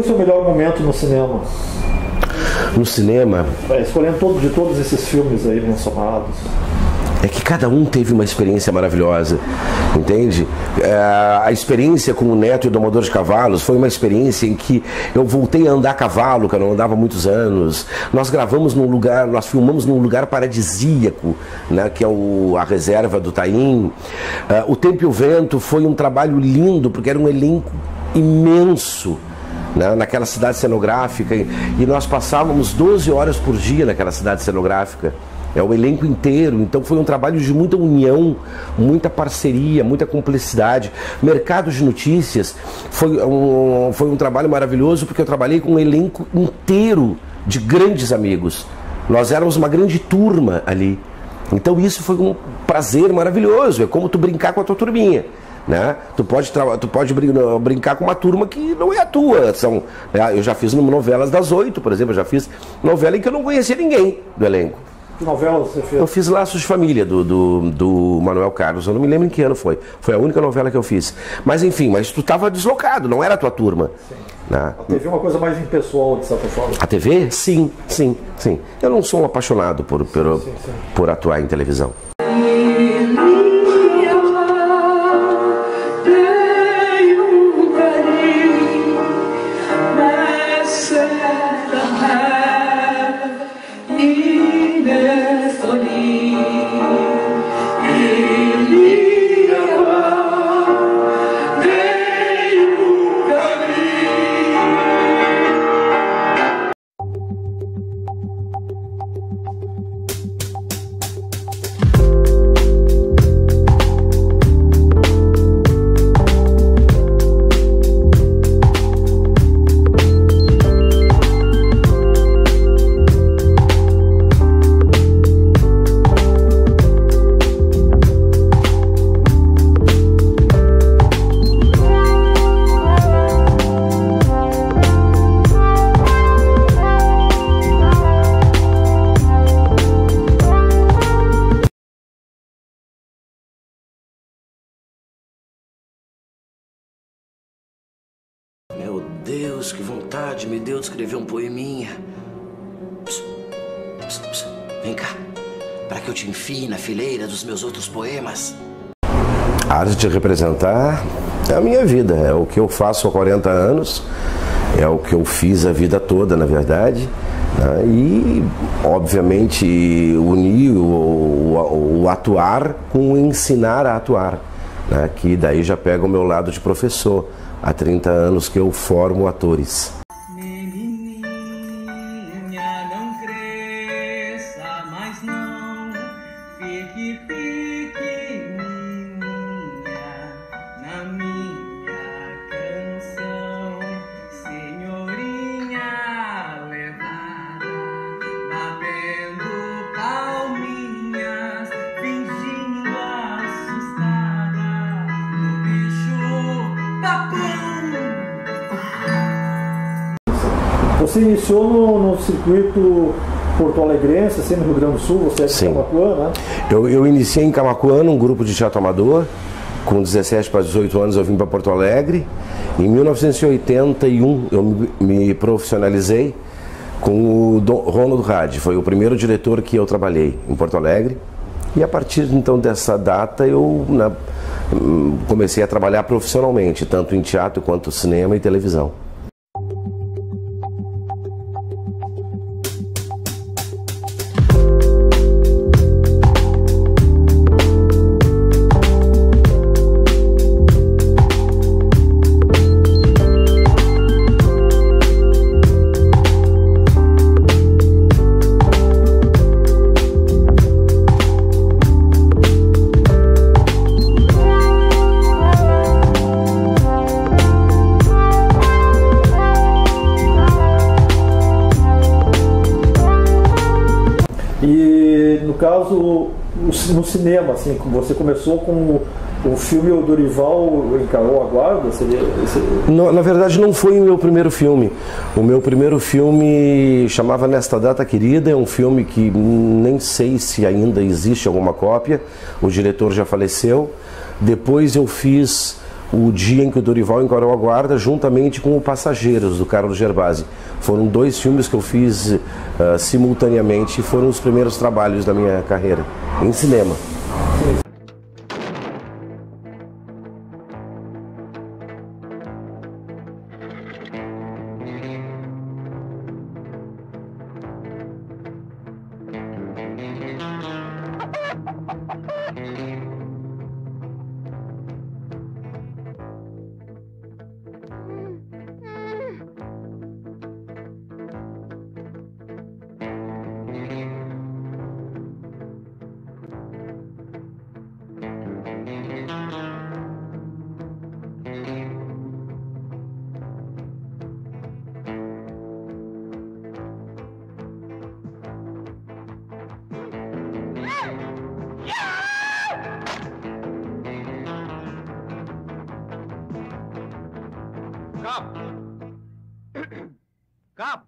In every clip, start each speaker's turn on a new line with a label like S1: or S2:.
S1: seu melhor momento no cinema?
S2: No cinema?
S1: Escolhendo de todos esses filmes aí mencionados.
S2: É que cada um teve uma experiência maravilhosa, entende? A experiência com o Neto e o Domador de Cavalos foi uma experiência em que eu voltei a andar a cavalo, que eu não andava há muitos anos. Nós filmamos num lugar paradisíaco, né, que é a reserva do Taim. O Tempo e o Vento foi um trabalho lindo, porque era um elenco imenso, né, naquela cidade cenográfica, e nós passávamos 12 horas por dia naquela cidade cenográfica. É o elenco inteiro, então foi um trabalho de muita união, muita parceria, muita cumplicidade. Mercado de Notícias foi um trabalho maravilhoso, porque eu trabalhei com um elenco inteiro de grandes amigos. Nós éramos uma grande turma ali. Então isso foi um prazer maravilhoso, é como tu brincar com a tua turminha. Né? Tu pode brincar com uma turma que não é a tua. Eu já fiz novelas das 8, por exemplo, eu já fiz novela em que eu não conhecia ninguém do elenco.
S1: Que novela você fez?
S2: Eu fiz Laços de Família, do Manuel Carlos. Eu não me lembro em que ano foi. Foi a única novela que eu fiz. Mas enfim, tu estava deslocado, não era a tua turma.
S1: Sim.
S2: Né?
S1: A TV é uma coisa mais impessoal, de certa forma.
S2: A TV? Sim. Eu não sou um apaixonado por atuar em televisão. Meu Deus, que vontade me deu de escrever um poeminha. Vem cá, para que eu te enfie na fileira dos meus outros poemas. A arte de representar é a minha vida, é o que eu faço há 40 anos, é o que eu fiz a vida toda, na verdade. Né? E, obviamente, unir o atuar com o ensinar a atuar, né? Que daí já pega o meu lado de professor. Há 30 anos que eu formo atores.
S3: Menininha, não cresça, mas não fique pequenininha na minha canção. Senhorinha levada, batendo palminhas, fingindo assustada no bicho papão.
S1: Você iniciou no circuito porto-alegrense, assim, no Rio Grande do Sul, você é de Camaquã, né?
S2: Eu iniciei em Camaquã, num grupo de teatro amador. Com 17 para 18 anos eu vim para Porto Alegre. Em 1981 eu me profissionalizei com o Ronald Hadi. Foi o primeiro diretor que eu trabalhei em Porto Alegre. E a partir então dessa data eu comecei a trabalhar profissionalmente, tanto em teatro quanto cinema e televisão.
S1: E no caso, no cinema, assim, você começou com o filme O Dorival Encarou a Guarda?
S2: Na verdade não foi o meu primeiro filme. O meu primeiro filme chamava Nesta Data Querida, é um filme que nem sei se ainda existe alguma cópia, o diretor já faleceu. Depois eu fiz O Dia em que o Dorival Encarou a Guarda, juntamente com o Passageiros, do Carlos Gervasi. Foram 2 filmes que eu fiz simultaneamente e foram os primeiros trabalhos da minha carreira em cinema.
S4: Cabo! Cabo!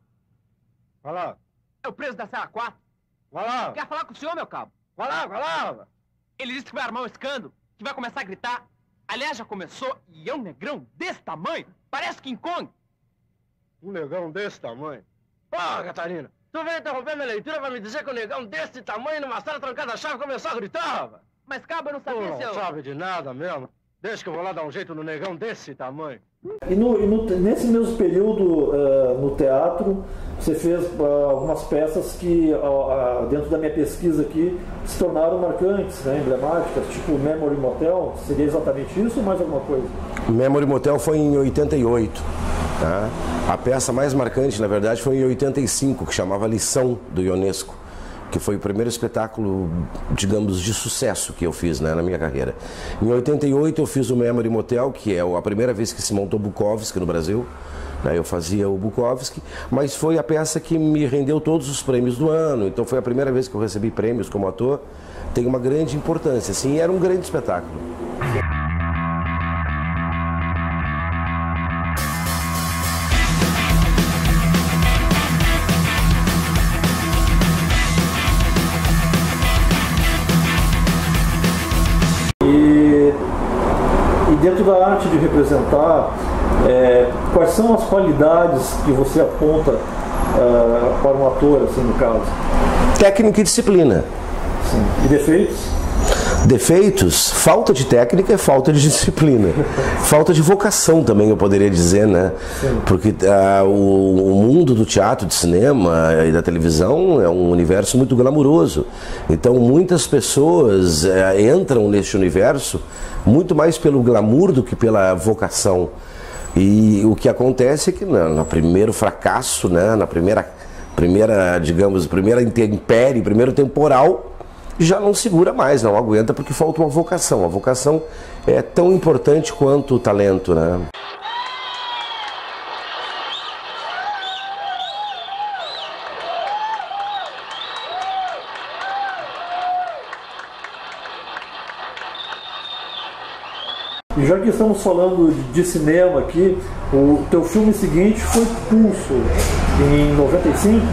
S5: Vai lá,
S4: É o preso da Serra 4.
S5: vai lá,
S4: Quer falar com o senhor, meu cabo?
S5: vai lá, vai lá.
S4: Ele disse que vai armar um escândalo, que vai começar a gritar. Aliás, já começou e é um negrão desse tamanho. Parece King Kong.
S5: Um negão desse tamanho. Porra, Catarina, tu veio interromper minha leitura pra me dizer que um negão desse tamanho numa sala trancada a chave começou a gritar, rapaz?
S4: Mas, cabo, eu não
S5: Tu
S4: sabia se
S5: não
S4: eu...
S5: sabe de nada mesmo. Deixa que eu vou lá dar um jeito no negão desse tamanho.
S1: E nesse mesmo período, no teatro, você fez algumas peças que, dentro da minha pesquisa aqui, se tornaram marcantes, né, emblemáticas, tipo Memory Motel. Seria exatamente isso ou mais alguma coisa?
S2: Memory Motel foi em 88. Tá? A peça mais marcante, na verdade, foi em 85, que chamava Lição, do Ionesco, que foi o primeiro espetáculo, digamos, de sucesso que eu fiz, né, na minha carreira. Em 88 eu fiz o Memory Motel, que é a primeira vez que se montou Bukowski no Brasil. Eu fazia o Bukowski, mas foi a peça que me rendeu todos os prêmios do ano, então foi a primeira vez que eu recebi prêmios como ator. Tem uma grande importância, assim, e era um grande espetáculo.
S1: E dentro da arte de representar, quais são as qualidades que você aponta para um ator, assim, no caso?
S2: Técnica e disciplina.
S1: Sim. E defeitos?
S2: Defeitos, falta de técnica e falta de disciplina. Falta de vocação também, eu poderia dizer, né?
S1: Sim.
S2: Porque o mundo do teatro, de cinema e da televisão é um universo muito glamuroso. Então muitas pessoas entram neste universo muito mais pelo glamour do que pela vocação. E o que acontece é que no primeiro fracasso, né, na primeira, digamos, primeira intempérie, primeiro temporal, já não segura mais, não aguenta, porque falta uma vocação. A vocação é tão importante quanto o talento, né?
S1: E já que estamos falando de cinema aqui, o teu filme seguinte foi Pulso, em 95?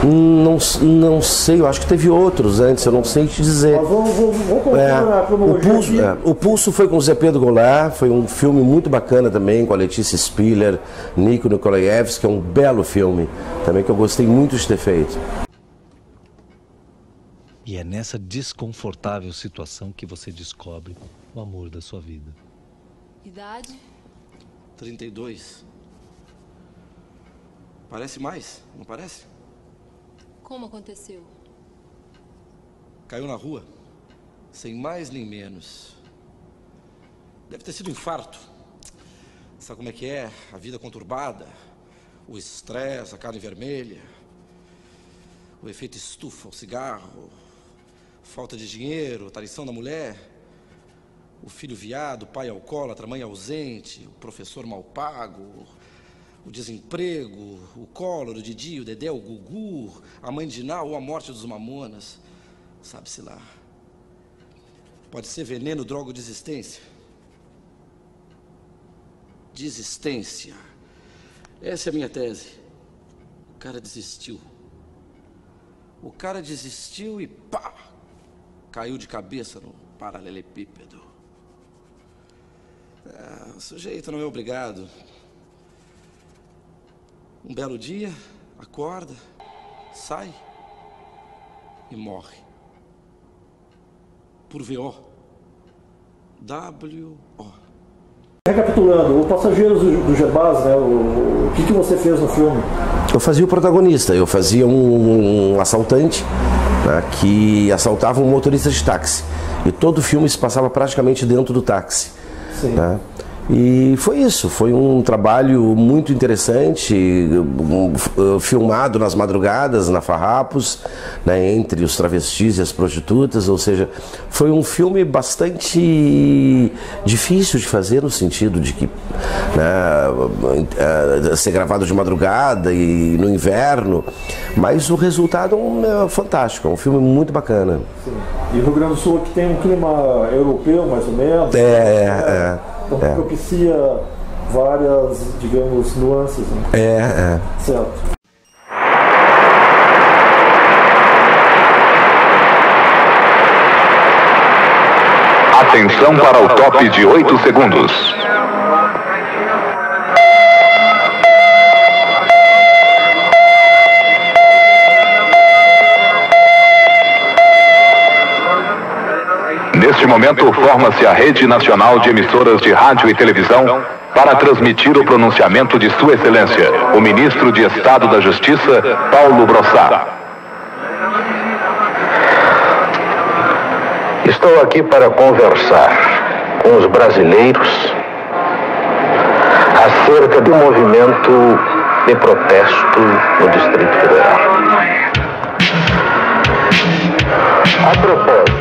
S2: Não sei, eu acho que teve outros antes, eu não sei te dizer.
S1: Mas vou contar a cronologia
S2: o Pulso foi com o Zé Pedro Goulart, foi um filme muito bacana também, com a Letícia Spiller, Nico Nikolaevski, que é um belo filme, também que eu gostei muito de ter feito.
S6: E é nessa desconfortável situação que você descobre o amor da sua vida.
S7: Idade?
S8: 32. Parece mais, não parece?
S7: Como aconteceu?
S8: Caiu na rua, sem mais nem menos. Deve ter sido um infarto. Sabe como é que é? A vida conturbada, o estresse, a carne vermelha, o efeito estufa, o cigarro, falta de dinheiro, traição da mulher, o filho viado, o pai alcoólatra, a mãe ausente, o professor mal pago, o desemprego, o Collor, o Didi, o Dedé, o Gugu, a mãe de Ná ou a morte dos Mamonas. Sabe-se lá. Pode ser veneno, droga ou desistência. Desistência. Essa é a minha tese. O cara desistiu. O cara desistiu e pá! Caiu de cabeça no paralelepípedo. O sujeito não é obrigado. Um belo dia, acorda, sai e morre. Por VO. W.O.
S1: Recapitulando, o Passageiros do Gerbaz, né, o que você fez no filme?
S2: Eu fazia o protagonista, eu fazia um assaltante, né, que assaltava um motorista de táxi. E todo o filme se passava praticamente dentro do táxi.
S1: Sim.
S2: Né? E foi isso, foi um trabalho muito interessante, filmado nas madrugadas, na Farrapos, né, entre os travestis e as prostitutas, ou seja, foi um filme bastante difícil de fazer, no sentido de que, né, ser gravado de madrugada e no inverno, mas o resultado é fantástico, é um filme muito bacana.
S1: Sim. E o Rio Grande do Sul aqui tem um clima europeu, mais ou menos. Então propicia várias, digamos, nuances. Né? Certo.
S9: Atenção para o top de 8 segundos. Neste momento, forma-se a Rede Nacional de Emissoras de Rádio e Televisão para transmitir o pronunciamento de Sua Excelência, o Ministro de Estado da Justiça, Paulo Brossat.
S10: Estou aqui para conversar com os brasileiros acerca do movimento de protesto no Distrito Federal. A propósito,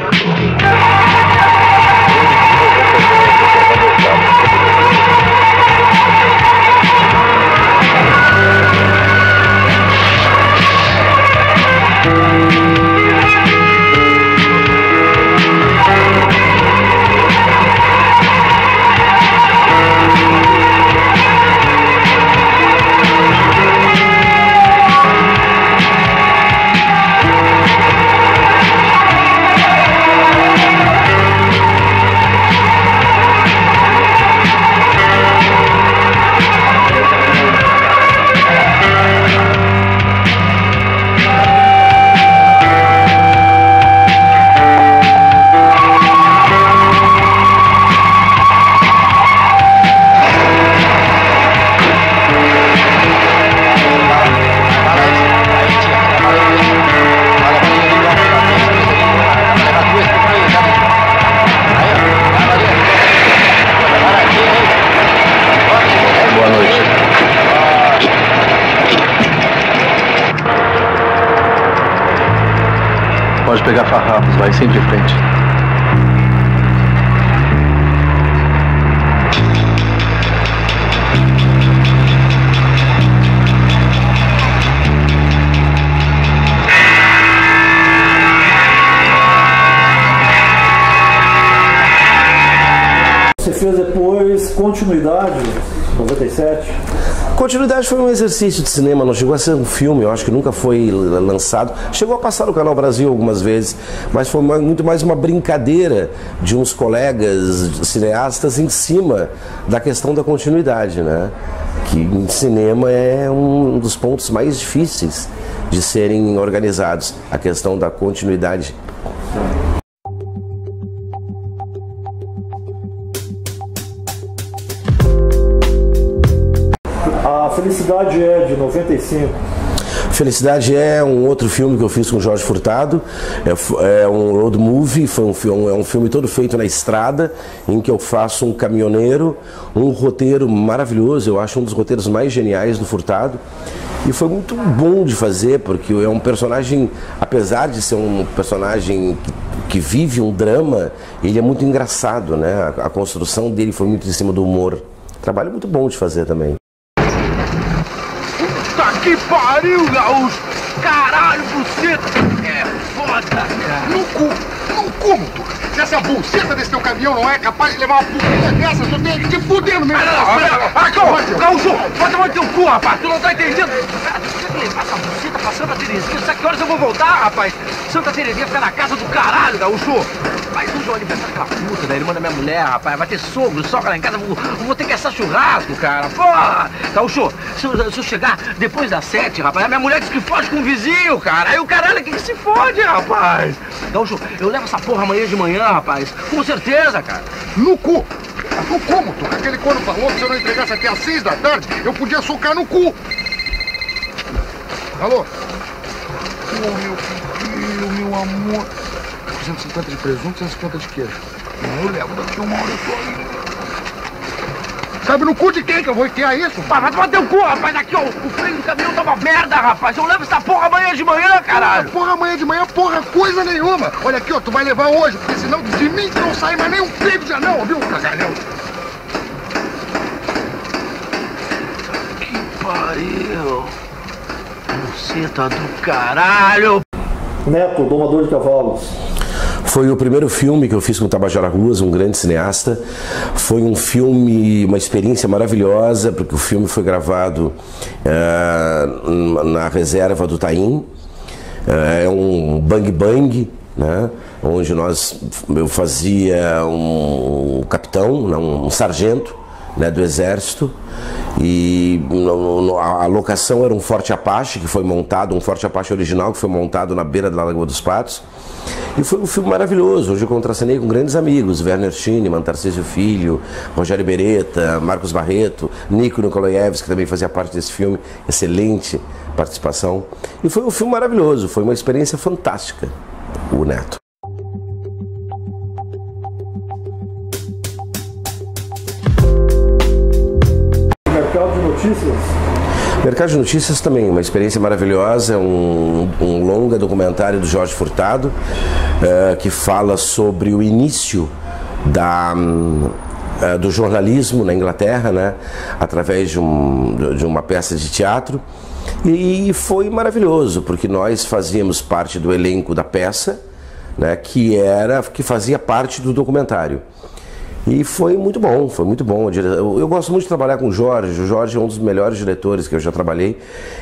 S11: Pode pegar Farrapos, vai sempre em frente.
S1: Você fez depois Continuidade, 97?
S2: Continuidade foi um exercício de cinema, não chegou a ser um filme, eu acho que nunca foi lançado. Chegou a passar no Canal Brasil algumas vezes, mas foi muito mais uma brincadeira de uns colegas cineastas em cima da questão da continuidade, né? Que em cinema é um dos pontos mais difíceis de serem organizados, a questão da continuidade.
S1: Felicidade é de 95.
S2: Felicidade é um outro filme que eu fiz com o Jorge Furtado, é um road movie, é um filme todo feito na estrada, em que eu faço um caminhoneiro, um roteiro maravilhoso, eu acho um dos roteiros mais geniais do Furtado, e foi muito bom de fazer, porque é um personagem, apesar de ser um personagem que vive um drama, ele é muito engraçado, né? A construção dele foi muito em cima do humor, trabalho muito bom de fazer também.
S5: Que pariu, gaúcho! Caralho, buceta! É foda, cara!
S12: Não conto! Se essa buceta desse teu caminhão não é capaz de levar uma buceta dessa, tu tem que te fuder no meio da
S5: Gaúcho! Vai tomar teu cu, rapaz! Tu não tá entendendo? Cara, tu quer levar essa buceta pra Santa Terezinha? Sabe que horas eu vou voltar, rapaz? Santa Terezinha fica na casa do caralho, gaúcho! Mas hoje é o aniversário da puta, da irmã da minha mulher, rapaz. Vai ter sogra lá em casa. Vou ter que assar churrasco, cara. Porra! Gaúcho, se eu chegar depois das 7, rapaz, a minha mulher diz que foge com o vizinho, cara. Aí o caralho, que se fode, rapaz? Gaúcho, eu levo essa porra amanhã de manhã, rapaz. Com certeza, cara.
S12: No cu! No cu, Mutuca. Aquele corno falou que se eu não entregasse até às 6 da tarde, eu podia socar no cu. Alô? Oh, meu filho, meu amor. 250 de presunto, 250 de queijo. Eu levo daqui uma hora, eu tô aí. Sabe no cu de quem que eu vou enfiar isso?
S5: Vai bater o cu, rapaz. Aqui, ó, o freio do caminhão tá uma merda, rapaz. Eu levo essa porra amanhã de manhã, caralho.
S12: Porra amanhã de manhã, porra, coisa nenhuma. Olha aqui, ó, tu vai levar hoje, porque senão de mim não sai mais nem um freio de anão, viu, cagalhão?
S5: Que pariu. Buceta do caralho.
S1: Neto, Domador de Cavalos.
S2: Foi o primeiro filme que eu fiz com o Tabajara Ruas, um grande cineasta. Foi um filme, uma experiência maravilhosa, porque o filme foi gravado na reserva do Taim. É um bang-bang, né? Onde eu fazia um capitão, um sargento, né, do exército. E a locação era um Forte Apache, que foi montado, um Forte Apache original, que foi montado na beira da Lagoa dos Patos. E foi um filme maravilhoso. Hoje eu contracenei com grandes amigos, Werner Schienemann, Tarcísio Filho, Rogério Beretta, Marcos Barreto, Nico Nikolaevski, que também fazia parte desse filme, excelente participação. E foi um filme maravilhoso, foi uma experiência fantástica, o Neto.
S1: Mercado de Notícias.
S2: Mercado de Notícias também, uma experiência maravilhosa, um longa documentário do Jorge Furtado, que fala sobre o início do jornalismo na Inglaterra, né, através de uma peça de teatro. E foi maravilhoso, porque nós fazíamos parte do elenco da peça, né, que fazia parte do documentário. E foi muito bom, foi muito bom. Eu gosto muito de trabalhar com o Jorge. O Jorge é um dos melhores diretores que eu já trabalhei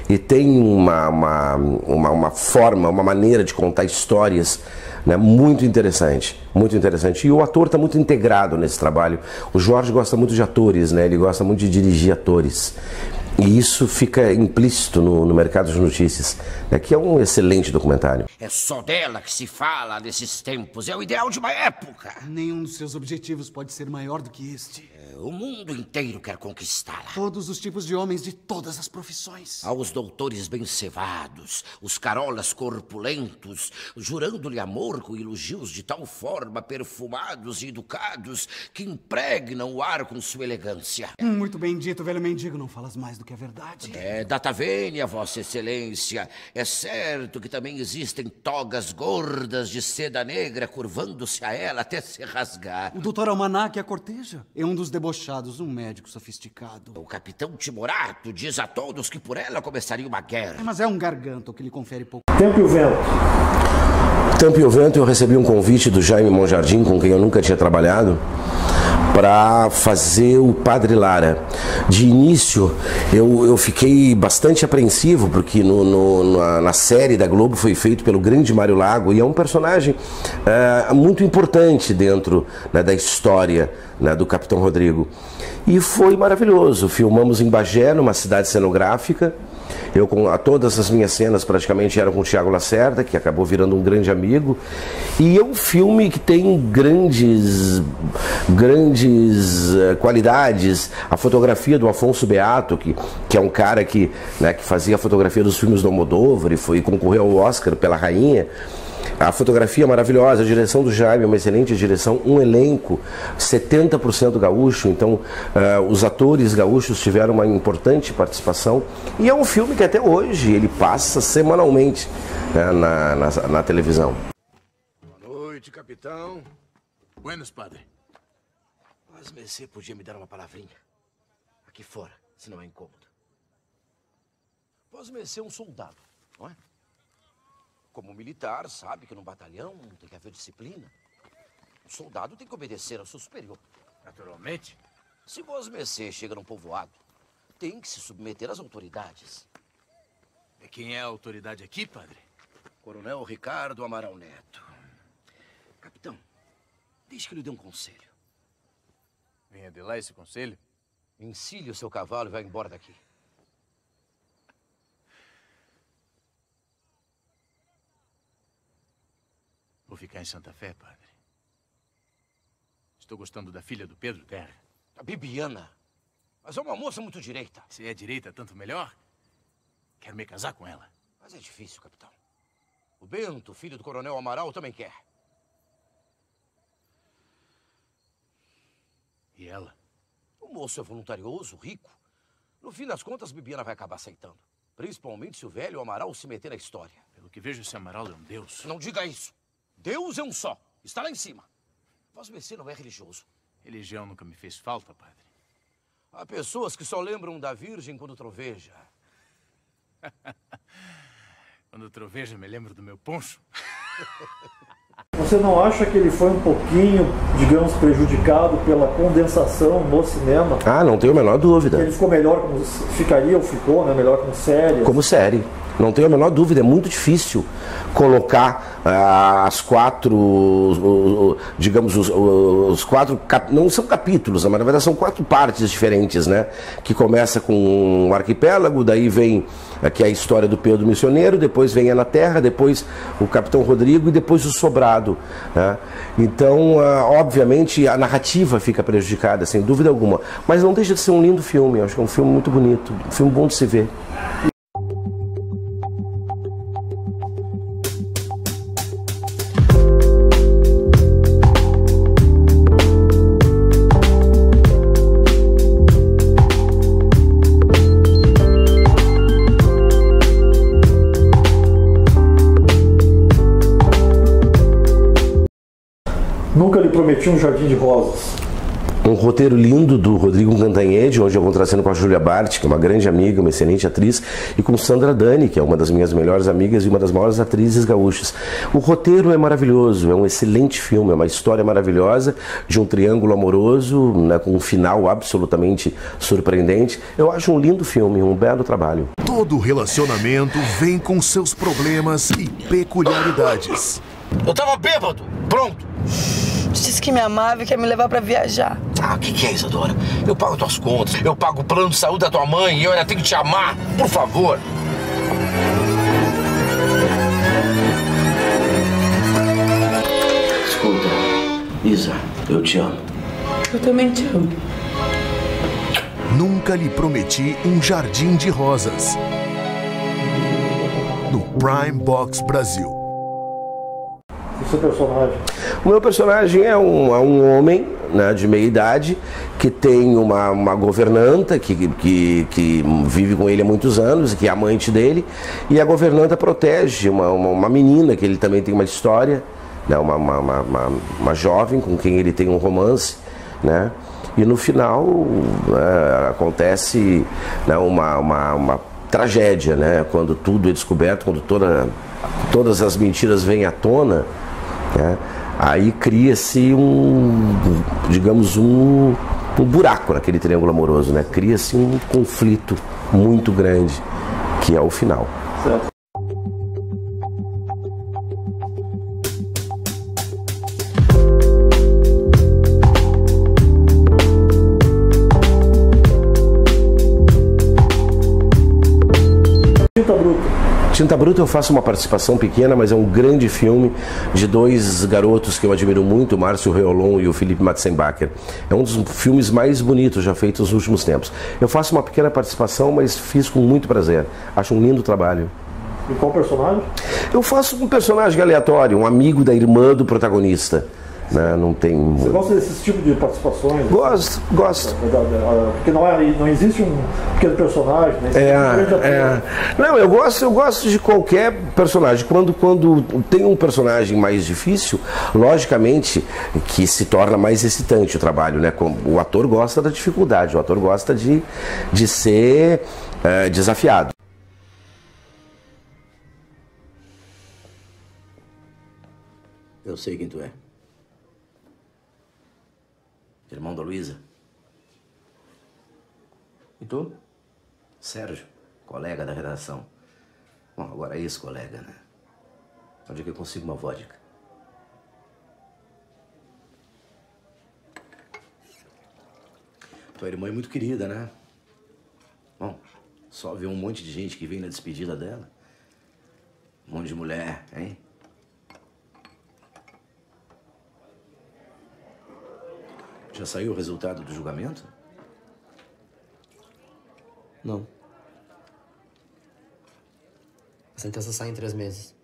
S2: e tem uma forma, uma maneira de contar histórias, né, muito interessante, muito interessante. E o ator está muito integrado nesse trabalho. O Jorge gosta muito de atores, né? Ele gosta muito de dirigir atores. E isso fica implícito no Mercado de Notícias, né, que é um excelente documentário.
S13: É só dela que se fala nesses tempos. É o ideal de uma época.
S14: Nenhum dos seus objetivos pode ser maior do que este.
S13: O mundo inteiro quer conquistá-la.
S14: Todos os tipos de homens de todas as profissões.
S13: Aos doutores bem cevados, os carolas corpulentos, jurando-lhe amor com elogios de tal forma perfumados e educados que impregnam o ar com sua elegância.
S14: Muito bem dito, velho mendigo. Não falas mais do que a verdade.
S13: É, data vênia, vossa excelência. É certo que também existem togas gordas de seda negra curvando-se a ela até se rasgar.
S14: O doutor Almanac a corteja. É um dos debochados, um médico sofisticado.
S13: O capitão Timorato diz a todos que por ela começaria uma guerra.
S14: Mas é um garganto que lhe confere pouco.
S1: Tempo e o Vento.
S2: Tempo e o Vento, eu recebi um convite do Jaime Monjardim, com quem eu nunca tinha trabalhado, para fazer o Padre Lara. De início, eu fiquei bastante apreensivo, porque na série da Globo foi feito pelo grande Mário Lago, e é um personagem muito importante dentro, né, da história, né, do Capitão Rodrigo. E foi maravilhoso. Filmamos em Bagé, numa cidade cenográfica. Todas as minhas cenas praticamente eram com o Thiago Lacerda, que acabou virando um grande amigo. E é um filme que tem grandes qualidades. A fotografia do Afonso Beato, que é um cara que fazia a fotografia dos filmes do Almodóvar e concorreu ao Oscar pela Rainha. A fotografia maravilhosa, a direção do Jaime, uma excelente direção, um elenco 70% gaúcho, então os atores gaúchos tiveram uma importante participação. E é um filme que até hoje ele passa semanalmente, né, na televisão.
S15: Boa noite, capitão. Buenos, padre.
S13: Mas Messê podia me dar uma palavrinha. Aqui fora, se não é incômodo. Pois Messê é um soldado, não é? Como militar, sabe que num batalhão tem que haver disciplina. O soldado tem que obedecer ao seu superior.
S15: Naturalmente.
S13: Se Vos Messê chega num povoado, tem que se submeter às autoridades.
S15: E quem é a autoridade aqui, padre?
S13: Coronel Ricardo Amaral Neto. Capitão, Deixe que eu lhe dê um conselho.
S15: Venha de lá esse conselho.
S13: Encilhe o seu cavalo e vá embora daqui.
S15: Vou ficar em Santa Fé, padre. Estou gostando da filha do Pedro Terra.
S13: A Bibiana. Mas é uma moça muito direita.
S15: Se é direita, tanto melhor. Quero me casar com ela.
S13: Mas é difícil, capitão. O Bento, filho do coronel Amaral, também quer.
S15: E ela?
S13: O moço é voluntarioso, rico. No fim das contas, Bibiana vai acabar aceitando. Principalmente se o velho Amaral se meter na história.
S15: Pelo que vejo, esse Amaral é um deus.
S13: Não diga isso. Deus é um só. Está lá em cima. Vossa Mercê não é religioso.
S15: Religião nunca me fez falta, padre.
S13: Há pessoas que só lembram da Virgem quando troveja.
S15: Quando troveja, me lembro do meu poncho.
S1: Você não acha que ele foi um pouquinho, digamos, prejudicado pela condensação no cinema?
S2: Ah, não tenho a menor dúvida.
S1: Que ele ficou melhor como ficaria ou ficou, né? Melhor como série?
S2: Como série. Não tenho a menor dúvida, é muito difícil colocar as quatro, digamos, os quatro, não são capítulos, mas na verdade são 4 partes diferentes, né? Que começa com um arquipélago, daí vem aqui a história do Pedro Missioneiro, depois vem a Na Terra, depois o Capitão Rodrigo e depois o Sobrado, né? Então, obviamente, a narrativa fica prejudicada, sem dúvida alguma, mas não deixa de ser um lindo filme, eu acho que é um filme muito bonito, um filme bom de se ver.
S1: Nunca lhe prometi um jardim de rosas.
S2: Um roteiro lindo do Rodrigo Cantanhede, onde eu vou contracendo com a Júlia Bart, que é uma grande amiga, uma excelente atriz, e com Sandra Dani, que é uma das minhas melhores amigas e uma das maiores atrizes gaúchas. O roteiro é maravilhoso, é um excelente filme, é uma história maravilhosa de um triângulo amoroso, né, com um final absolutamente surpreendente. Eu acho um lindo filme, um belo trabalho.
S16: Todo relacionamento vem com seus problemas e peculiaridades.
S13: Eu tava bêbado, pronto.
S17: Disse que me amava e quer me levar pra viajar.
S13: Ah, o que é, Isadora? Eu pago tuas contas, eu pago o plano de saúde da tua mãe e eu ainda tenho que te amar, por favor. Escuta, Isa, eu te amo.
S17: Eu também te amo.
S16: Nunca lhe prometi um jardim de rosas. No Prime Box Brasil.
S1: O seu personagem?
S2: O meu personagem é um homem, né, de meia idade, que tem uma governanta que vive com ele há muitos anos, que é amante dele, e a governanta protege uma menina que ele também tem uma história, né, uma jovem com quem ele tem um romance, né, e no final acontece, né, uma tragédia, né, quando tudo é descoberto, quando todas as mentiras vêm à tona, né, aí cria-se digamos, um buraco naquele triângulo amoroso, né? Cria-se um conflito muito grande, que é o final.
S1: Certo. Tinta Bruta.
S2: Tinta Bruta eu faço uma participação pequena, mas é um grande filme de 2 garotos que eu admiro muito, o Márcio Reolon e o Felipe Matzenbacher. É um dos filmes mais bonitos já feitos nos últimos tempos. Eu faço uma pequena participação, mas fiz com muito prazer. Acho um lindo trabalho.
S1: E qual personagem?
S2: Eu faço um personagem aleatório, um amigo da irmã do protagonista. Né? Não tem...
S1: Você gosta desse tipo de participações?
S2: Gosto.
S1: Porque não existe um pequeno personagem, né?
S2: Não, eu gosto de qualquer personagem. Quando tem um personagem mais difícil, logicamente que se torna mais excitante o trabalho, né? O ator gosta da dificuldade, o ator gosta de ser desafiado.
S13: Eu sei quem tu é. Irmão da Luísa. E tu? Sérgio, colega da redação. Bom, agora é ex-colega, né? Onde é que eu consigo uma vodka? Tua irmã é muito querida, né? Bom, só ver um monte de gente que vem na despedida dela. Um monte de mulher, hein? Já saiu o resultado do julgamento?
S18: Não. A sentença sai em 3 meses.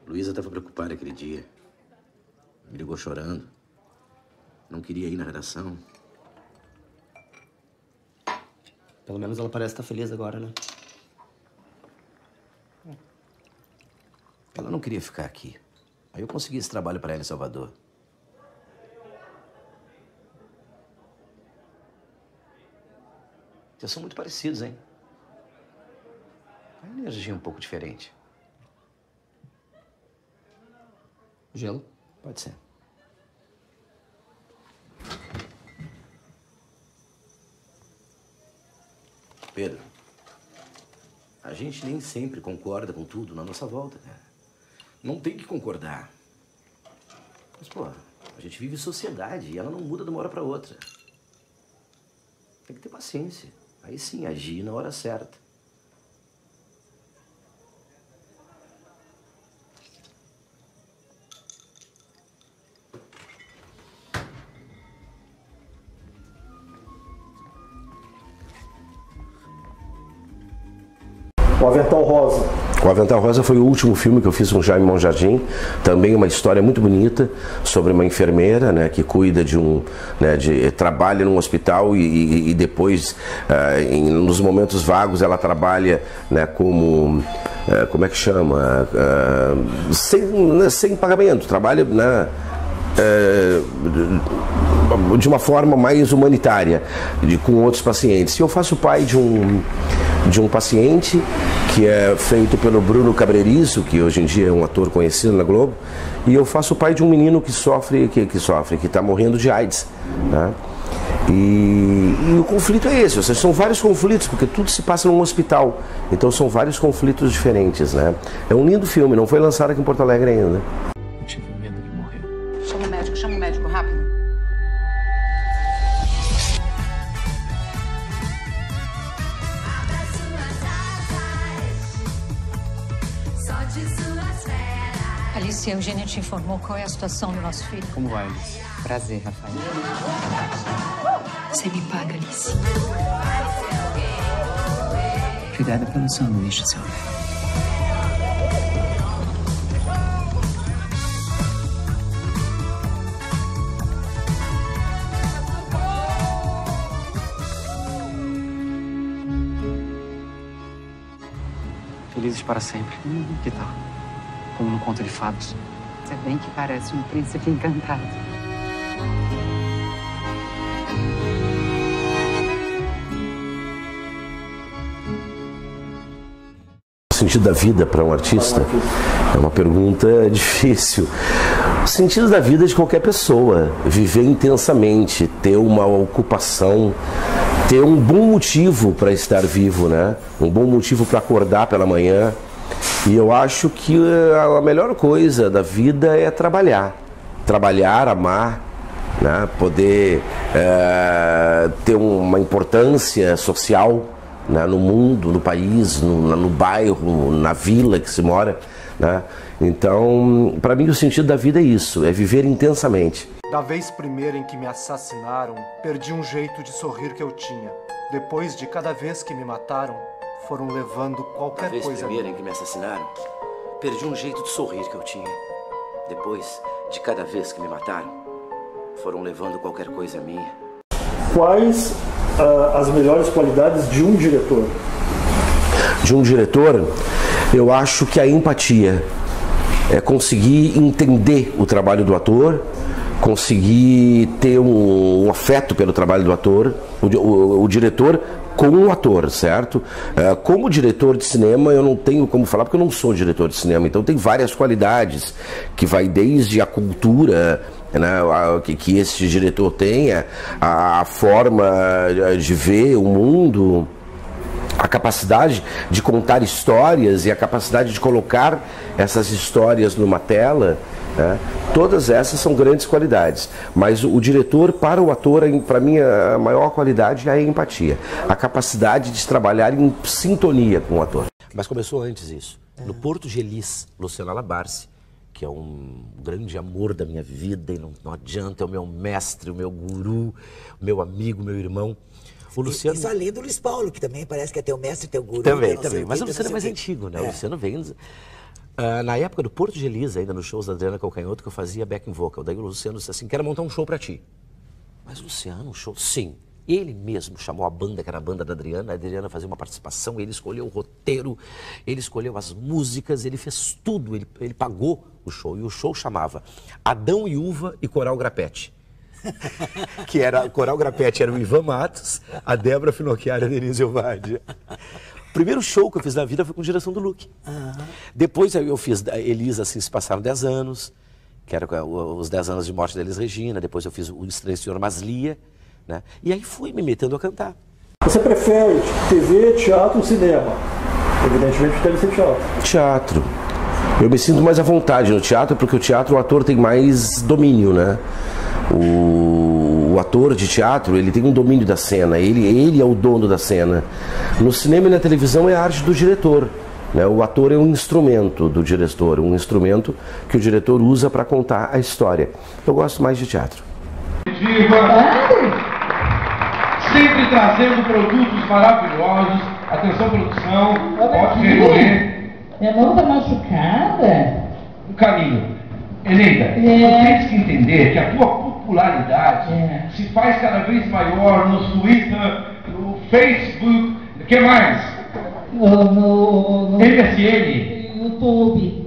S13: Luísa estava preocupada aquele dia. Me ligou chorando. Não queria ir na redação.
S18: Pelo menos ela parece estar feliz agora, né?
S13: Ela não queria ficar aqui. Aí eu consegui esse trabalho para ela em Salvador. Vocês são muito parecidos, hein? A energia é um pouco diferente.
S18: Gelo?
S13: Pode ser. Pedro, a gente nem sempre concorda com tudo na nossa volta, cara. Não tem que concordar. Mas, pô, a gente vive sociedade e ela não muda de uma hora pra outra. Tem que ter paciência. Aí sim, agir na hora certa.
S1: O Avental Rosa.
S2: O Avental Rosa foi o último filme que eu fiz com Jaime Monjardim, também uma história muito bonita sobre uma enfermeira, né, que cuida de trabalha num hospital e depois, nos momentos vagos, ela trabalha, né, como é que chama? Sem pagamento, trabalha, né, de uma forma mais humanitária com outros pacientes. E eu faço pai de um paciente que é feito pelo Bruno Cabrerizo, que hoje em dia é um ator conhecido na Globo, e eu faço pai de um menino que está morrendo de AIDS, né? E o conflito é esse, ou seja, são vários conflitos, porque tudo se passa num hospital, então são vários conflitos diferentes, né? É um lindo filme, não foi lançado aqui em Porto Alegre ainda.
S19: Eu tive medo de morrer.
S20: Chama o médico, rápido.
S21: Alice, a Eugênia te informou qual é a situação do nosso filho?
S19: Como vai, Alice?
S20: Prazer, Rafael.
S21: Você me paga, Alice.
S19: Obrigada pelo sanduíche, seu velho. Felizes para sempre. Que tal? Como no conto de fadas.
S20: Você bem que parece um príncipe encantado.
S2: O sentido da vida para um artista é uma pergunta difícil. O sentido da vida de qualquer pessoa, viver intensamente, ter uma ocupação, ter um bom motivo para estar vivo, né? Um bom motivo para acordar pela manhã. E eu acho que a melhor coisa da vida é trabalhar, amar, né? Poder ter uma importância social, né? No mundo, no país, no bairro, na vila que se mora, né? Então, para mim o sentido da vida é isso, é viver intensamente.
S22: Da vez primeira em que me assassinaram, perdi um jeito de sorrir que eu tinha. Depois de cada vez que me mataram, foram levando qualquer coisa.
S13: Da vez primeira em que me assassinaram, perdi um jeito de sorrir que eu tinha. Depois de cada vez que me mataram, foram levando qualquer coisa minha.
S1: Quais as melhores qualidades de um diretor?
S2: De um diretor, eu acho que a empatia é conseguir entender o trabalho do ator, conseguir ter um afeto pelo trabalho do ator, o diretor com o ator, certo? Como diretor de cinema eu não tenho como falar porque eu não sou diretor de cinema, então tem várias qualidades que vai desde a cultura, né, que esse diretor tenha, a forma de ver o mundo, a capacidade de contar histórias e a capacidade de colocar essas histórias numa tela. né? Todas essas são grandes qualidades, mas o diretor, para o ator, para mim, a maior qualidade é a empatia, a capacidade de trabalhar em sintonia com o ator. Mas começou antes isso. No Porto Gelis, Luciano Alabarce, que é um grande amor da minha vida, e não adianta, é o meu mestre, o meu guru, o meu amigo, meu irmão. O Luciano...
S3: Isso além do Luiz Paulo, que também parece que é teu mestre, teu guru.
S2: Também. Mas o Luciano é mais antigo, né? O Luciano vem... na época do Porto Gelis, ainda nos shows da Adriana Calcanhoto, que eu fazia backing vocal. Daí o Luciano disse assim, quero montar um show pra ti. Mas Luciano, um show? Sim. Ele mesmo chamou a banda, que era a banda da Adriana. A Adriana fazia uma participação, ele escolheu o roteiro, ele escolheu as músicas, ele fez tudo, ele pagou o show. E o show chamava Adão e Uva e Coral Grapete. Que era, Coral Grapete era o Ivan Matos, a Débora Finocchiaro e a Denise Elvadi. O primeiro show que eu fiz na vida foi com direção do Luque. Depois eu fiz Elisa, assim, se passaram 10 anos, que era os 10 anos de morte da Elis Regina. Depois eu fiz o Estranho Senhor Maslia, né? E aí fui me metendo a cantar.
S1: Você prefere TV, teatro ou cinema? Evidentemente deve ser teatro.
S2: Teatro. Eu me sinto mais à vontade no teatro, porque o teatro, o ator tem mais domínio, né? O ator de teatro, ele tem um domínio da cena, ele é o dono da cena. No cinema e na televisão é a arte do diretor, né? O ator é um instrumento do diretor, um instrumento que o diretor usa para contar a história. Eu gosto mais de teatro.
S4: Sempre trazendo produtos maravilhosos. Atenção, produção. Pode recorrer.
S23: Minha mão tá machucada.
S4: Um caminho. Eneida, tu tens que entender que a tua popularidade se faz cada vez maior no Twitter, no Facebook, o que mais?
S23: No
S4: MSN.
S23: YouTube.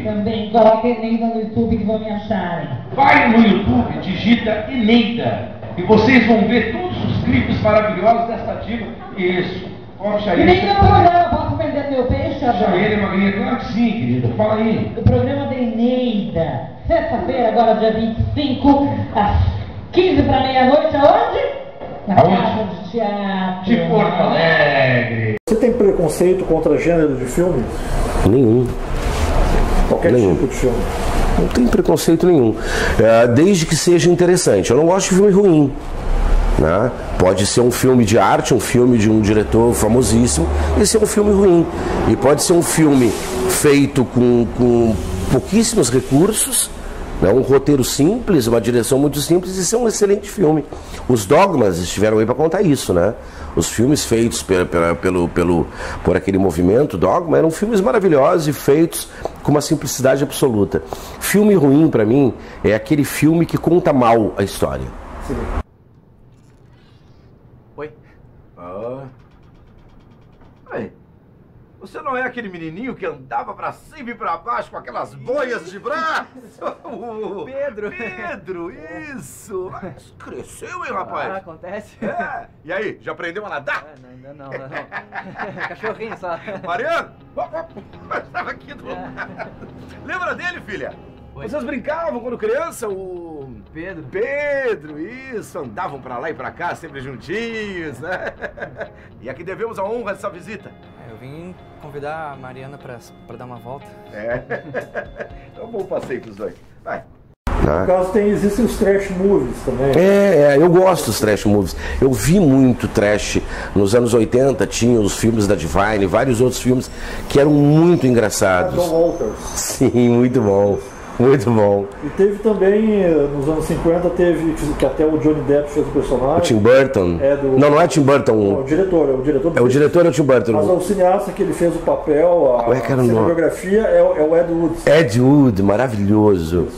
S23: Também coloca Eneida no YouTube que vão me acharem.
S4: Vai no YouTube, digita Eneida. E vocês vão ver todos os clipes maravilhosos dessa diva. Isso. Poxa,
S23: e nem no programa posso vender meu peixe,
S4: Puxa ele, magrinha. Claro que sim, querido. Fala aí.
S23: O programa da Eneida. Sexta-feira, agora dia 25, às 15 para meia-noite, aonde? Na Casa de Teatro.
S4: De Porto Alegre.
S1: Você tem preconceito contra gênero de filme?
S2: Nenhum.
S1: Qualquer tipo de filme?
S2: Não tem preconceito nenhum. Desde que seja interessante. Eu não gosto de filme ruim, né? Pode ser um filme de arte, um filme de um diretor famosíssimo, e ser um filme ruim. E pode ser um filme feito com pouquíssimos recursos, né? Um roteiro simples, uma direção muito simples, e ser um excelente filme. Os Dogmas estiveram aí para contar isso, né? Os filmes feitos por aquele movimento Dogma eram filmes maravilhosos e feitos com uma simplicidade absoluta. Filme ruim, para mim, é aquele filme que conta mal a história.
S1: Sim.
S4: Oi? Oi. Você não é aquele menininho que andava pra cima e pra baixo com aquelas boias de braço?
S24: Pedro!
S4: Pedro, isso! Mas cresceu, hein, rapaz?
S24: Acontece.
S4: É. E aí, já aprendeu a nadar?
S24: Ainda não. Cachorrinho só.
S4: Mariano! Estava aqui do lado. Lembra dele, filha? Oi. Vocês brincavam quando criança? O
S24: Pedro.
S4: Pedro, isso. Andavam pra lá e pra cá, sempre juntinhos, né? E aqui devemos a honra dessa visita.
S24: Eu vim convidar a Mariana pra dar uma volta.
S4: É. É um bom passeio pros dois. Vai.
S1: No caso, existem os trash movies também.
S2: Eu gosto dos trash movies. Eu vi muito trash. Nos anos 80 tinha os filmes da Divine, vários outros filmes que eram muito engraçados.
S1: John Walters.
S2: Sim, muito bom. Muito bom.
S1: E teve também, nos anos 50, teve que até o Johnny Depp fez o personagem.
S2: O Tim Burton.
S1: Não
S2: é Tim Burton.
S1: Não, o diretor.
S2: O diretor é o Tim Burton.
S1: Mas o cineasta que ele fez o papel, a cinematografia, é o Ed Wood.
S2: Ed Wood, maravilhoso.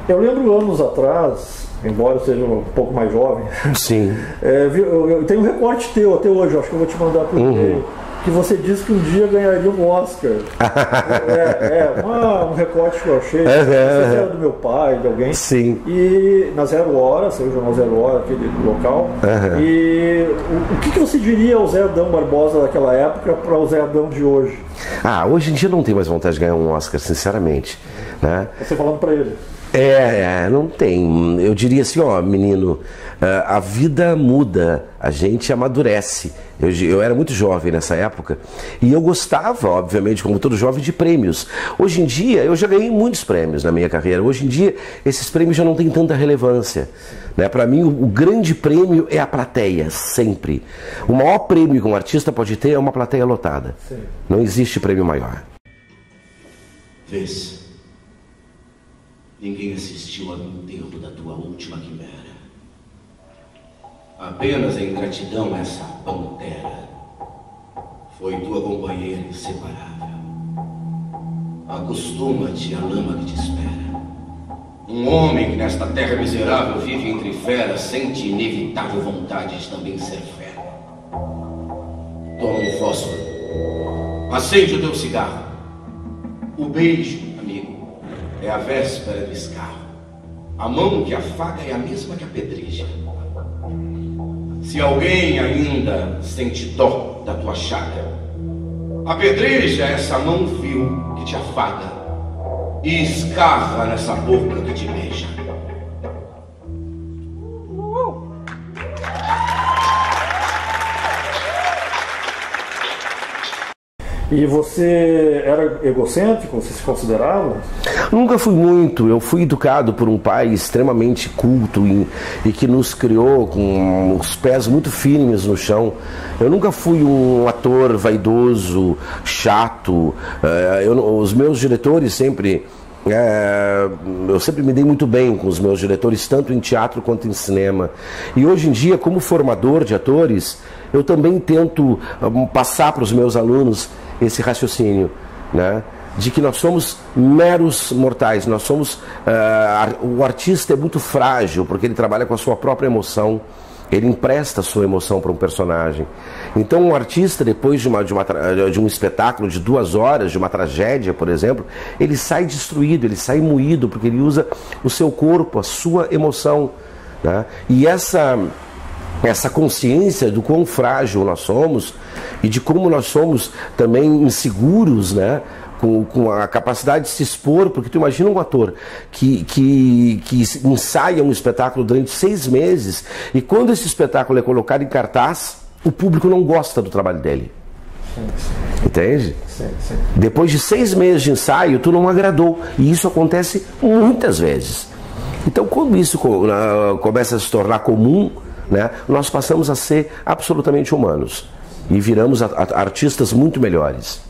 S1: Eu lembro anos atrás, embora eu seja um pouco mais jovem,
S2: sim.
S1: Eu tenho um recorte teu até hoje, acho que eu vou te mandar por e-mail. que você disse que um dia ganharia um Oscar. Um recorte que eu achei. Não sei se era do meu pai, de alguém.
S2: Sim.
S1: E na Zero Hora, saiu o jornal Zero Hora, aquele local. E o que você diria ao Zé Adão Barbosa daquela época para o Zé Adão de hoje?
S2: Hoje em dia não tem mais vontade de ganhar um Oscar, sinceramente. Né?
S1: Você falando para ele.
S2: Não tem. Eu diria assim, menino, a vida muda, a gente amadurece. Eu era muito jovem nessa época e eu gostava, obviamente, como todo jovem, de prêmios. Hoje em dia, eu já ganhei muitos prêmios na minha carreira. Hoje em dia, esses prêmios já não têm tanta relevância. Né? Para mim, o grande prêmio é a plateia, sempre. O maior prêmio que um artista pode ter é uma plateia lotada. Sim. Não existe prêmio maior.
S13: Vês, ninguém assistiu ao enterro da tua última quimera. Apenas em gratidão a essa pantera foi tua companheira inseparável. Acostuma-te à lama que te espera. Um homem que nesta terra miserável vive entre feras sente inevitável vontade de também ser fera. Toma um fósforo, acende o teu cigarro. O beijo, amigo, é a véspera do escarro. A mão que afaga é a mesma que apedreja. Se alguém ainda sente dó da tua chaga, apedreja essa mão vil que te afaga e escarra nessa boca que te beija.
S1: E você era egocêntrico? Você se considerava?
S2: Nunca fui muito. Eu fui educado por um pai extremamente culto e que nos criou com os pés muito firmes no chão. Eu nunca fui um ator vaidoso, chato. Os meus diretores sempre... eu sempre me dei muito bem com os meus diretores, tanto em teatro quanto em cinema. E hoje em dia, como formador de atores, eu também tento passar para os meus alunos esse raciocínio, né? De que nós somos meros mortais, nós somos... o artista é muito frágil, porque ele trabalha com a sua própria emoção, ele empresta a sua emoção para um personagem. Então um artista, depois de um espetáculo de 2 horas, de uma tragédia, por exemplo, ele sai destruído, ele sai moído, porque ele usa o seu corpo, a sua emoção, né? E essa consciência do quão frágil nós somos e de como nós somos também inseguros, né? Com a capacidade de se expor, porque tu imagina um ator que ensaia um espetáculo durante 6 meses e quando esse espetáculo é colocado em cartaz, o público não gosta do trabalho dele. Sim. Entende? Sim. Depois de 6 meses de ensaio, tu não agradou. E isso acontece muitas vezes. Então, quando isso começa a se tornar comum, né, nós passamos a ser absolutamente humanos e viramos artistas muito melhores.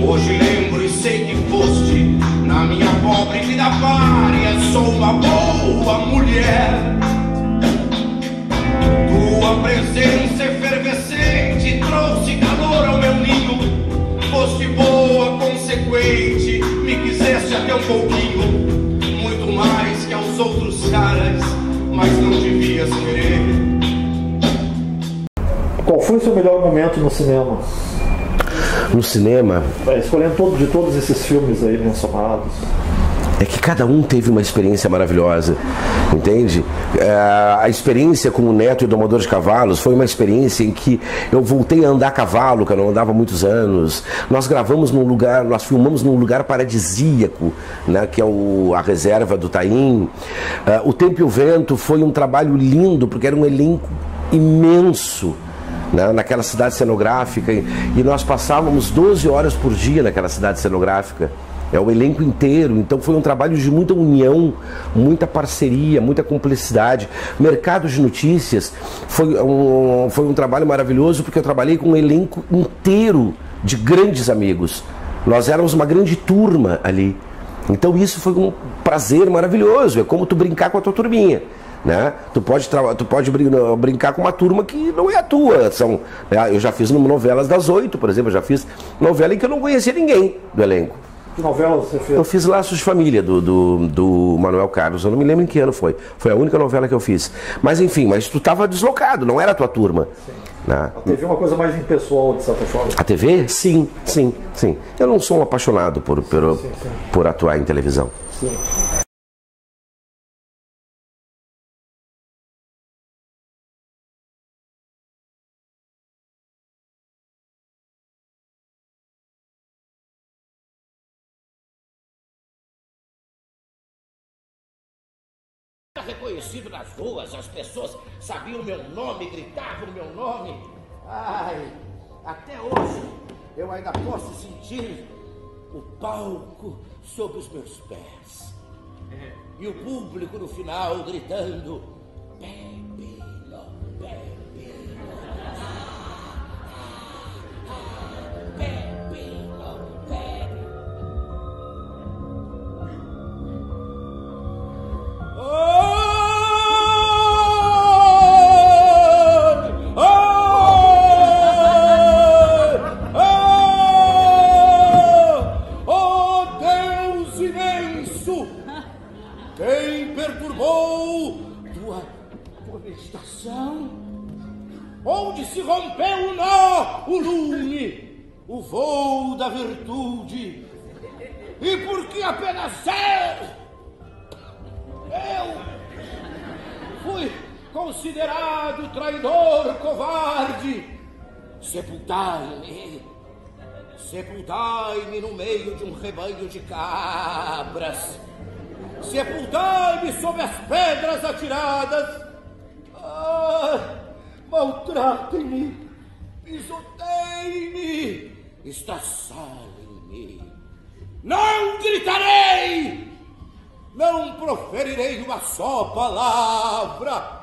S13: Hoje lembro e sei que foste na minha pobre vida pária. Sou uma boa mulher. Tua presença efervescente trouxe calor ao meu ninho. Foste boa, consequente, me quiseste até um pouquinho, muito mais que aos outros caras, mas não devias querer.
S1: Qual foi o seu melhor momento no cinema?
S2: No cinema...
S1: Escolhendo de todos esses filmes aí mencionados.
S2: É que cada um teve uma experiência maravilhosa, entende? A experiência com o Neto e o Domador de Cavalos foi uma experiência em que eu voltei a andar a cavalo, que eu não andava há muitos anos. Nós filmamos num lugar paradisíaco, né, que é a reserva do Taim. O Tempo e o Vento foi um trabalho lindo, porque era um elenco imenso. né, naquela cidade cenográfica, e nós passávamos 12 horas por dia naquela cidade cenográfica. É o elenco inteiro, então foi um trabalho de muita união, muita parceria, muita cumplicidade. Mercado de Notícias foi um trabalho maravilhoso, porque eu trabalhei com um elenco inteiro de grandes amigos. Nós éramos uma grande turma ali. Então isso foi um prazer maravilhoso, é como tu brincar com a tua turminha. Né? Tu pode brincar com uma turma que não é a tua. Né? Eu já fiz novelas das 8, por exemplo, eu já fiz novela em que eu não conhecia ninguém do elenco.
S1: Que novela você fez?
S2: Eu fiz Laços de Família, do Manuel Carlos. Eu não me lembro em que ano foi. Foi a única novela que eu fiz. Mas enfim, mas tu estava deslocado, não era a tua turma. Né?
S1: A TV é uma coisa mais impessoal, de certa forma.
S2: A TV? Sim. Eu não sou um apaixonado por atuar em televisão.
S1: Sim.
S13: Reconhecido nas ruas, as pessoas sabiam o meu nome, gritavam o meu nome. Ai, até hoje eu ainda posso sentir o palco sob os meus pés. E o público no final gritando: Pepino, Pepino, Pepino, Pepino. Quem perturbou tua meditação? Onde se rompeu o nó, o lume, o voo da virtude? E por que apenas eu fui considerado traidor, covarde? Sepultai-me, sepultai-me no meio de um rebanho de cabras. Sepultai-me sob as pedras atiradas. Maltratem-me, pisoteiem-me, estraçalhem-me. Não gritarei, não proferirei uma só palavra.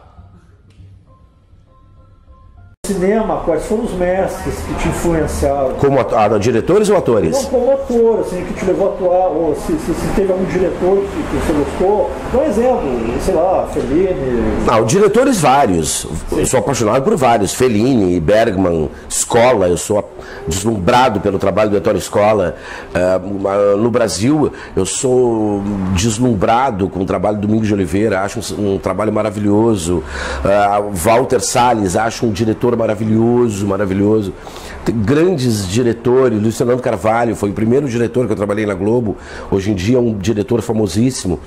S1: Cinema, quais foram os mestres que te influenciaram?
S2: Como diretores ou atores?
S1: Não, como ator, assim, que te levou a atuar, ou se teve algum diretor que você gostou. Dá um exemplo, sei lá, Fellini.
S2: Diretores vários. Sim. Eu sou apaixonado por vários. Fellini, Bergman, Scola. Eu sou deslumbrado pelo trabalho do Ettore Scola. No Brasil, eu sou deslumbrado com o trabalho do Domingos de Oliveira. Acho um trabalho maravilhoso. Walter Salles, acho um diretor maravilhoso. Tem grandes diretores. Luiz Fernando Carvalho foi o primeiro diretor que eu trabalhei na Globo. Hoje em dia é um diretor famosíssimo,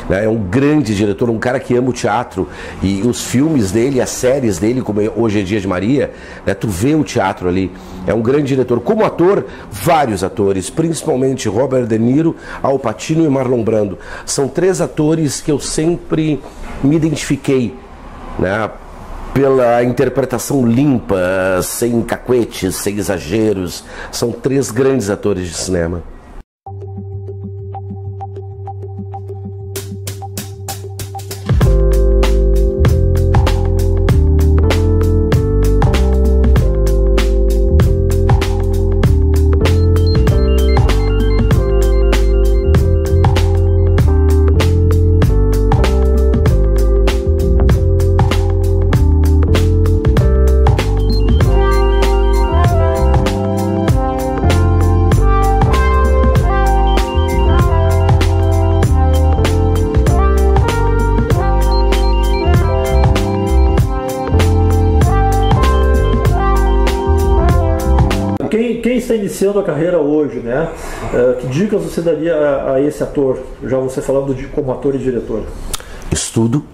S2: né? É um grande diretor, um cara que ama o teatro, e os filmes dele, as séries dele, como Hoje é Dia de Maria, né? Tu vê o teatro ali. É um grande diretor. Como ator, vários atores, principalmente Robert De Niro, Al Pacino e Marlon Brando. São 3 atores que eu sempre me identifiquei, né? Pela interpretação limpa, sem cacuetes, sem exageros. São 3 grandes atores de cinema.
S1: Quem está iniciando a carreira hoje, né? Que dicas você daria a esse ator? Já você falando como ator e diretor.
S2: Estudo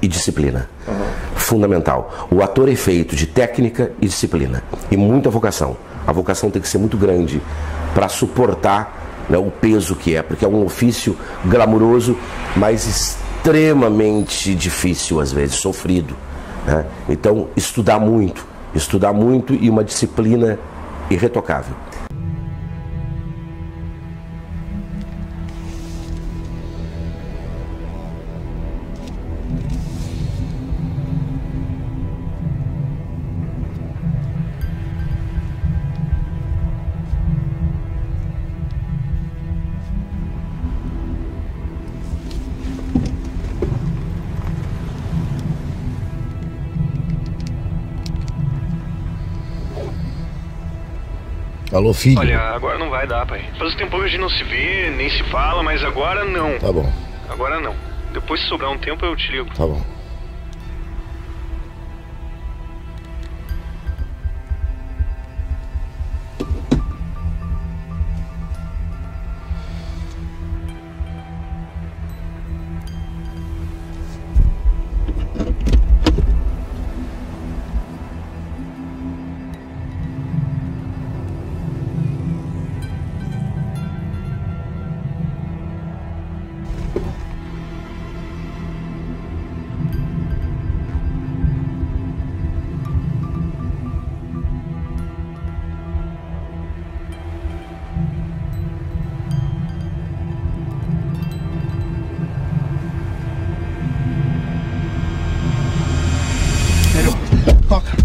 S2: e disciplina. Fundamental. O ator é feito de técnica e disciplina. E muita vocação. A vocação tem que ser muito grande para suportar, né, o peso que é. Porque é um ofício glamuroso, mas extremamente difícil às vezes, sofrido. Né? Então, estudar muito e uma disciplina irretocável.
S6: Alô, filho?
S7: Olha, agora não vai dar, pai. Faz um tempo que a gente não se vê, nem se fala, mas agora não.
S6: Tá bom.
S7: Agora não. Depois, se sobrar um tempo, eu te ligo.
S6: Tá bom. Toca.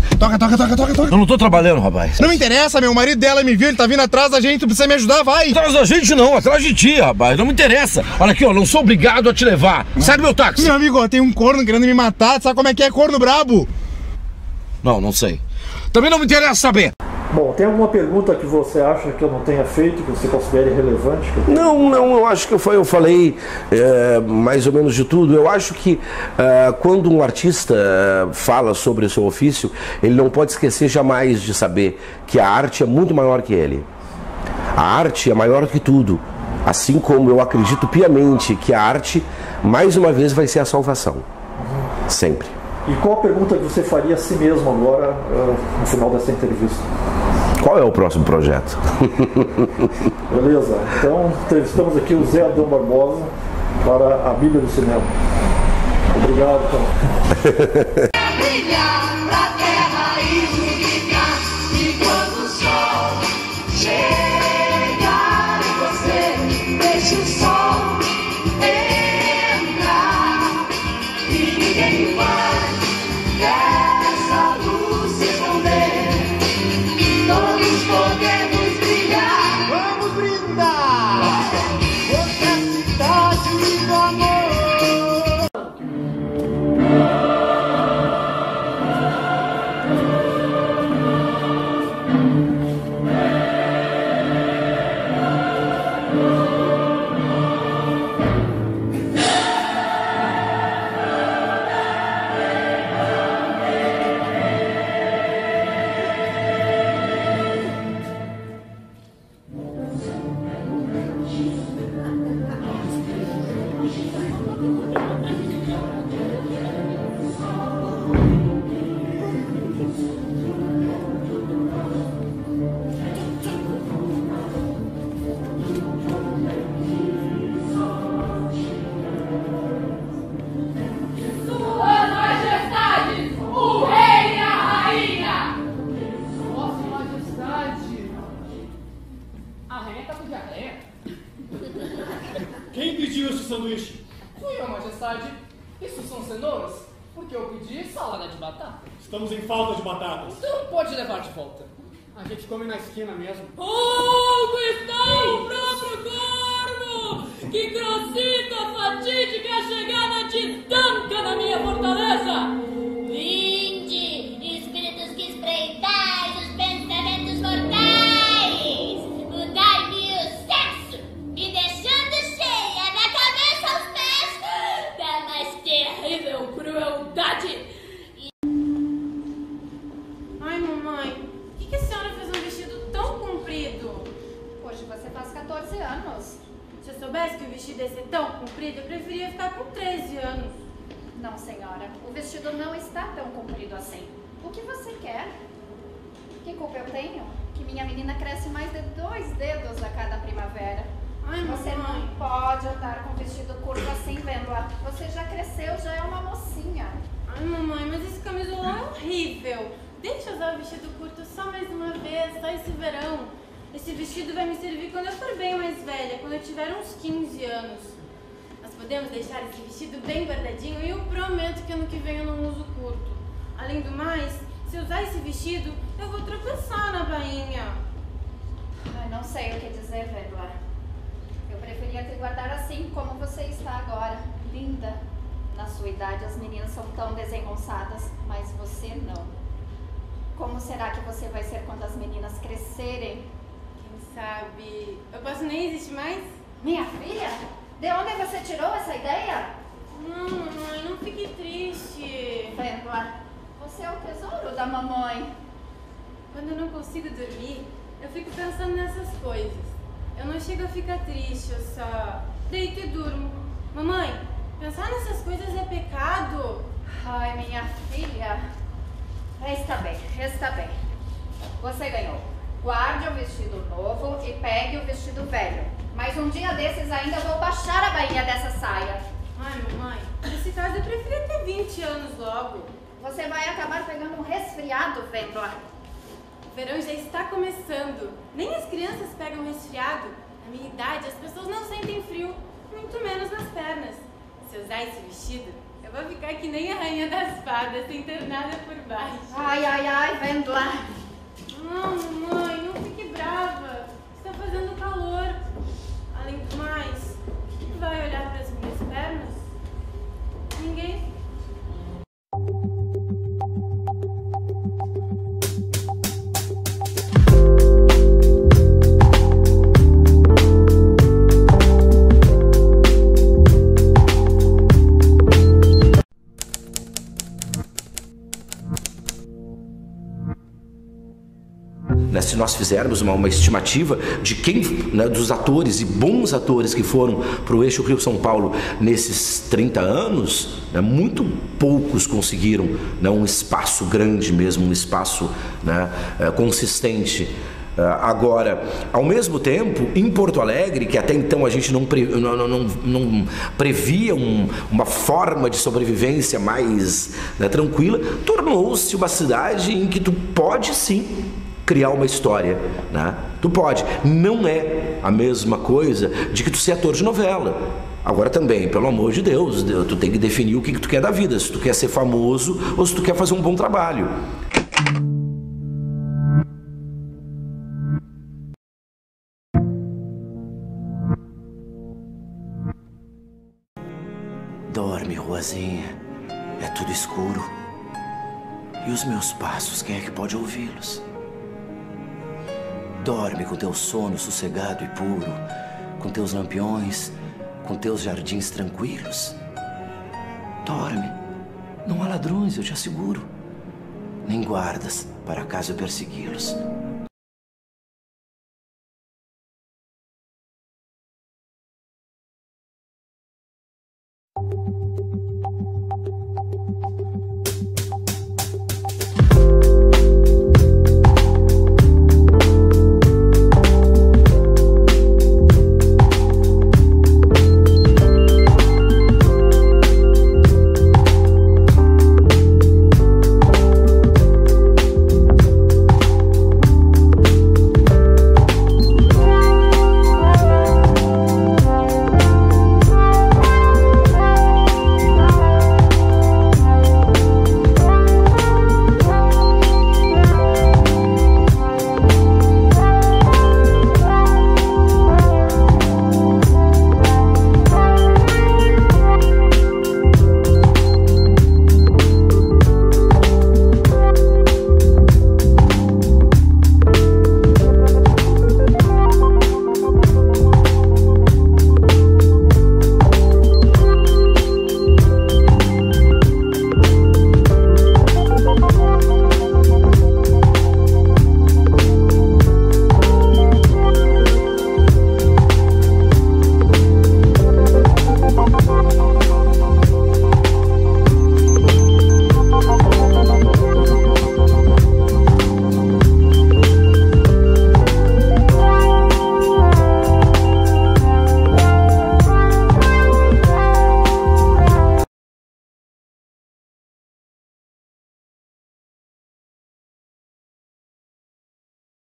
S6: Eu não tô trabalhando, rapaz.
S12: Não me interessa, meu marido dela me viu, ele tá vindo atrás da gente, tu precisa me ajudar, vai.
S6: Atrás da gente não, atrás de ti, rapaz. Não me interessa. Olha aqui, ó, não sou obrigado a te levar. Sai do meu táxi.
S12: Meu amigo, ó, tem um corno querendo me matar, sabe como é que é corno brabo?
S6: Não sei. Também não me interessa saber.
S1: Bom, tem alguma pergunta que você acha que eu não tenha feito, que você considere relevante?
S2: Não, eu acho que eu falei mais ou menos de tudo. Eu acho que quando um artista fala sobre o seu ofício, ele não pode esquecer jamais de saber que a arte é muito maior que ele. A arte é maior que tudo. Assim como eu acredito piamente que a arte, mais uma vez, vai ser a salvação. Sempre.
S1: E qual a pergunta que você faria a si mesmo agora, no final dessa entrevista?
S2: Qual é o próximo projeto?
S1: Beleza, então entrevistamos aqui o Zé Adão Barbosa para a Bíblia do Cinema. Obrigado, então.
S8: Brilhar pra terra e brilhar, e quando o sol chegar em você, deixa o sol entrar e ninguém vai dessa luz se esconder. Todos podemos brilhar. Vamos brindar. Você é a cidade do amor.
S9: Quem pediu esse sanduíche? Fui eu, majestade. Isso são cenouras? Porque eu pedi salada de batata.
S25: Estamos em falta de batatas.
S9: Então pode levar de volta. A gente come na esquina mesmo.
S8: Onde está o próprio corvo? Que grossita fatídica chegada titânica na minha fortaleza! Vinde, espíritos que espreitais os pensamentos mortais! Mudai-me o sexo, me deixando cheia da cabeça aos pés da mais terrível crueldade!
S26: Ai, mamãe, por que a senhora fez um vestido tão comprido?
S27: Hoje você faz 14 anos.
S26: Se eu soubesse que o vestido ia ser tão comprido, eu preferia ficar com 13 anos.
S27: Não, senhora. O vestido não está tão comprido assim. O que você quer? Que culpa eu tenho? Que minha menina cresce mais de 2 dedos a cada primavera.
S26: Ai,
S27: você
S26: mamãe.
S27: não pode andar com vestido curto assim, vendo-a. Você já cresceu, já é uma mocinha.
S26: Ai, mamãe, mas esse camisolão usar o vestido curto só mais uma vez, só esse verão. Esse vestido vai me servir quando eu for bem mais velha, quando eu tiver uns 15 anos. Nós podemos deixar esse vestido bem guardadinho e eu prometo que ano que vem eu não uso curto. Além do mais, se eu usar esse vestido, eu vou tropeçar na bainha.
S27: Ai, não sei o que dizer, Vendla. Eu preferia te guardar assim como você está agora, linda. Na sua idade as meninas são tão desengonçadas, mas você não. Como será que você vai ser quando as meninas crescerem?
S26: Quem sabe... Eu posso nem existir mais?
S27: Minha filha? De onde você tirou essa ideia?
S26: Não, mamãe, não fique triste.
S27: Vendla, você é o tesouro da mamãe.
S26: Quando eu não consigo dormir, eu fico pensando nessas coisas. Eu não chego a ficar triste, eu só deito e durmo. Mamãe, pensar nessas coisas é pecado?
S27: Ai, minha filha. Está bem, está bem. Você ganhou. Guarde o vestido novo e pegue o vestido velho. Mas um dia desses ainda vou baixar a bainha dessa saia.
S26: Ai, mamãe, nesse caso eu preferia ter 20 anos logo.
S27: Você vai acabar pegando um resfriado, Vendla.
S26: O verão já está começando. Nem as crianças pegam resfriado. Na minha idade, as pessoas não sentem frio, muito menos nas pernas. Se eu usar esse vestido, eu vou ficar que nem a rainha das fadas, sem ter nada por baixo.
S27: Ai, ai, ai, Vendla.
S26: Não, mamãe, não fique brava. Está fazendo calor. Além do mais, quem vai olhar para as minhas pernas? Ninguém.
S2: Se nós fizermos uma estimativa de quem, né, dos atores e bons atores que foram para o eixo Rio-São Paulo nesses 30 anos, né, muito poucos conseguiram, né, um espaço grande mesmo, um espaço, né, consistente. Agora, ao mesmo tempo, em Porto Alegre, que até então a gente não previa uma forma de sobrevivência mais, né, tranquila, tornou-se uma cidade em que tu pode sim criar uma história, né? Tu pode. Não é a mesma coisa de que tu ser ator de novela. Agora também, pelo amor de Deus, tu tem que definir o que tu quer da vida, se tu quer ser famoso ou se tu quer fazer um bom trabalho.
S13: Dorme, Ruazinha. É tudo escuro. E os meus passos, quem é que pode ouvi-los? Dorme com teu sono sossegado e puro, com teus lampiões, com teus jardins tranquilos. Dorme. Não há ladrões, eu te asseguro. Nem guardas para caso eu persegui-los.